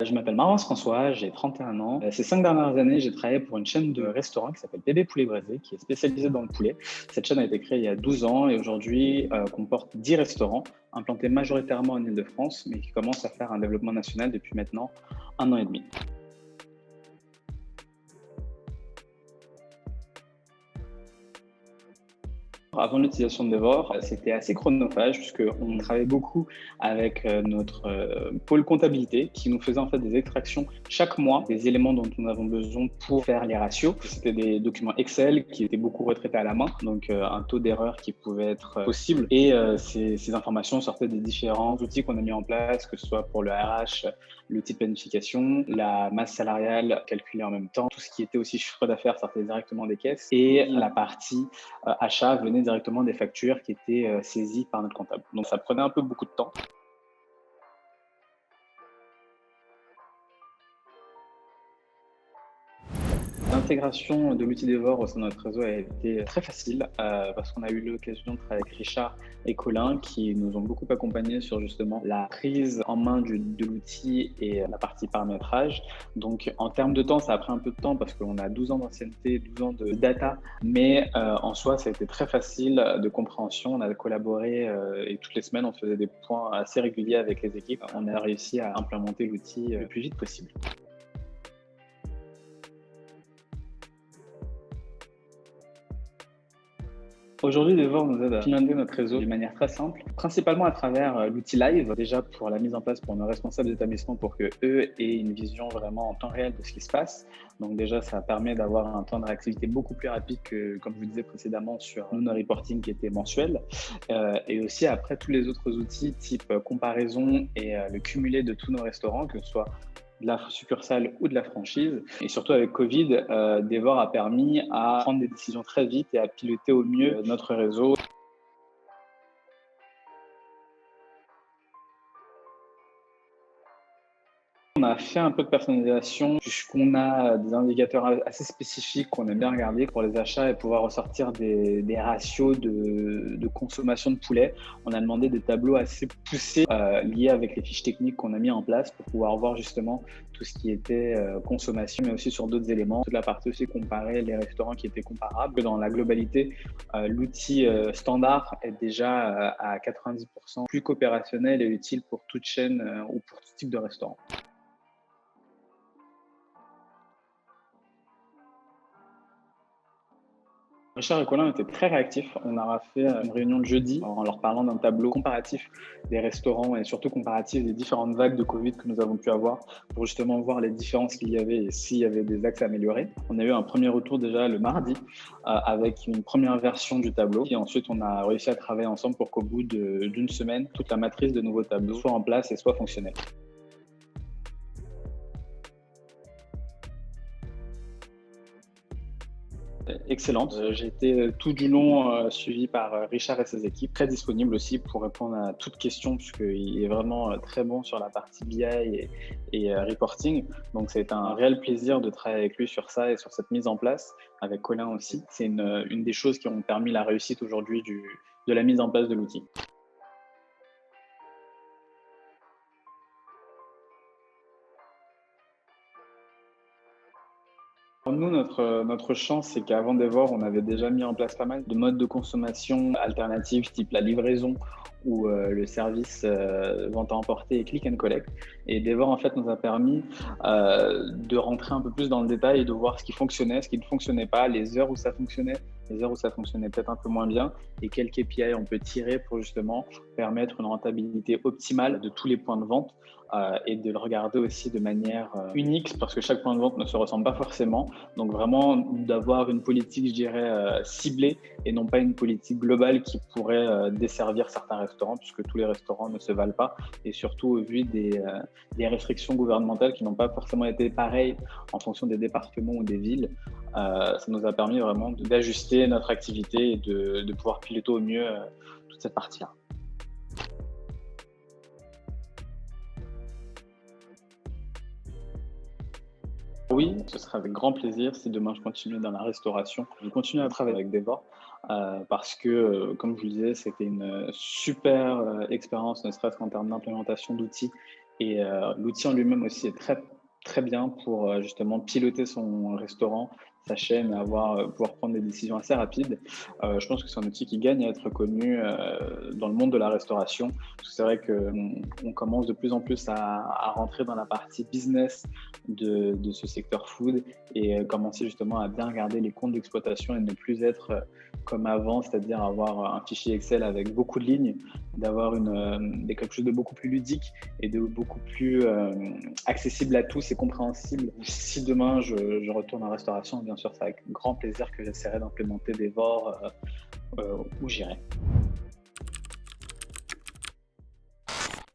Je m'appelle Marwan François, j'ai 31 ans. Ces 5 dernières années, j'ai travaillé pour une chaîne de restaurants qui s'appelle Bébé Poulet Braisé, qui est spécialisée dans le poulet. Cette chaîne a été créée il y a 12 ans et aujourd'hui comporte 10 restaurants implantés majoritairement en Île-de-France, mais qui commencent à faire un développement national depuis maintenant 1 an et demi. Avant l'utilisation de Devor, c'était assez chronophage puisqu'on travaillait beaucoup avec notre pôle comptabilité qui nous faisait en fait des extractions chaque mois des éléments dont nous avons besoin pour faire les ratios. C'était des documents Excel qui étaient beaucoup retraités à la main, donc un taux d'erreur qui pouvait être possible. Et ces informations sortaient des différents outils qu'on a mis en place, que ce soit pour le RH, l'outil de planification, la masse salariale calculée en même temps, tout ce qui était aussi chiffre d'affaires sortait directement des caisses et la partie achat venait directement des factures qui étaient saisies par notre comptable. Donc ça prenait un peu beaucoup de temps. L'intégration de l'outil Devor au sein de notre réseau a été très facile parce qu'on a eu l'occasion de travailler avec Richard et Colin qui nous ont beaucoup accompagnés sur justement la prise en main de l'outil et la partie paramétrage. Donc en termes de temps, ça a pris un peu de temps parce qu'on a 12 ans d'ancienneté, 12 ans de data, mais en soi, ça a été très facile de compréhension. On a collaboré et toutes les semaines, on faisait des points assez réguliers avec les équipes. On a réussi à implémenter l'outil le plus vite possible. Aujourd'hui, Devor nous aide à financer notre réseau d'une manière très simple, principalement à travers l'outil Live, déjà pour la mise en place pour nos responsables d'établissement pour que eux aient une vision vraiment en temps réel de ce qui se passe. Donc déjà, ça permet d'avoir un temps de réactivité beaucoup plus rapide que, comme je vous disais précédemment, sur nos reporting qui étaient mensuels. Et aussi après tous les autres outils type comparaison et le cumulé de tous nos restaurants, que ce soit de la succursale ou de la franchise. Et surtout avec Covid, Devor a permis à prendre des décisions très vite et à piloter au mieux notre réseau. On a fait un peu de personnalisation puisqu'on a des indicateurs assez spécifiques qu'on aime bien regarder pour les achats et pouvoir ressortir des ratios de consommation de poulet. On a demandé des tableaux assez poussés liés avec les fiches techniques qu'on a mis en place pour pouvoir voir justement tout ce qui était consommation, mais aussi sur d'autres éléments. Toute la partie aussi comparer les restaurants qui étaient comparables. Dans la globalité, l'outil standard est déjà à 90% plus qu'opérationnel et utile pour toute chaîne ou pour tout type de restaurant. Richard et Colin étaient très réactifs. On aura fait une réunion de jeudi en leur parlant d'un tableau comparatif des restaurants et surtout comparatif des différentes vagues de Covid que nous avons pu avoir pour justement voir les différences qu'il y avait et s'il y avait des axes à améliorer. On a eu un premier retour déjà le mardi avec une première version du tableau et ensuite on a réussi à travailler ensemble pour qu'au bout d'une semaine, toute la matrice de nouveaux tableaux soit en place et soit fonctionnelle. Excellente. J'ai été tout du long suivi par Richard et ses équipes, très disponible aussi pour répondre à toutes questions puisqu'il est vraiment très bon sur la partie BI et reporting. Donc c'est un réel plaisir de travailler avec lui sur ça et sur cette mise en place, avec Colin aussi. C'est une des choses qui ont permis la réussite aujourd'hui de la mise en place de l'outil. Nous, notre chance, c'est qu'avant Devor, on avait déjà mis en place pas mal de modes de consommation alternatifs, type la livraison ou le service vente à emporter et click and collect. Et Devor, en fait, nous a permis de rentrer un peu plus dans le détail et de voir ce qui fonctionnait, ce qui ne fonctionnait pas, les heures où ça fonctionnait, les heures où ça fonctionnait peut-être un peu moins bien, et quels KPI on peut tirer pour justement permettre une rentabilité optimale de tous les points de vente et de le regarder aussi de manière unique parce que chaque point de vente ne se ressemble pas forcément. Donc vraiment d'avoir une politique, je dirais, ciblée et non pas une politique globale qui pourrait desservir certains restaurants puisque tous les restaurants ne se valent pas et surtout au vu des restrictions gouvernementales qui n'ont pas forcément été pareilles en fonction des départements ou des villes, ça nous a permis vraiment d'ajuster notre activité et de pouvoir piloter au mieux toute cette partie-là. Oui, ce sera avec grand plaisir si demain je continue dans la restauration. Je continue à travailler avec Devor parce que, comme je vous le disais, c'était une super expérience, ne serait-ce qu'en termes d'implémentation d'outils Et l'outil en lui-même aussi est très, très bien pour justement piloter son restaurant, sa chaîne, pouvoir prendre des décisions assez rapides. Je pense que c'est un outil qui gagne à être connu dans le monde de la restauration. Parce que c'est vrai qu'on commence de plus en plus à rentrer dans la partie business de ce secteur food et commencer justement à bien regarder les comptes d'exploitation et ne plus être comme avant, c'est-à-dire avoir un fichier Excel avec beaucoup de lignes, d'avoir quelque chose de beaucoup plus ludique et de beaucoup plus accessible à tous et compréhensible. Si demain je retourne en restauration, bien sûr, c'est avec grand plaisir que j'essaierai d'implémenter des VOR où j'irai.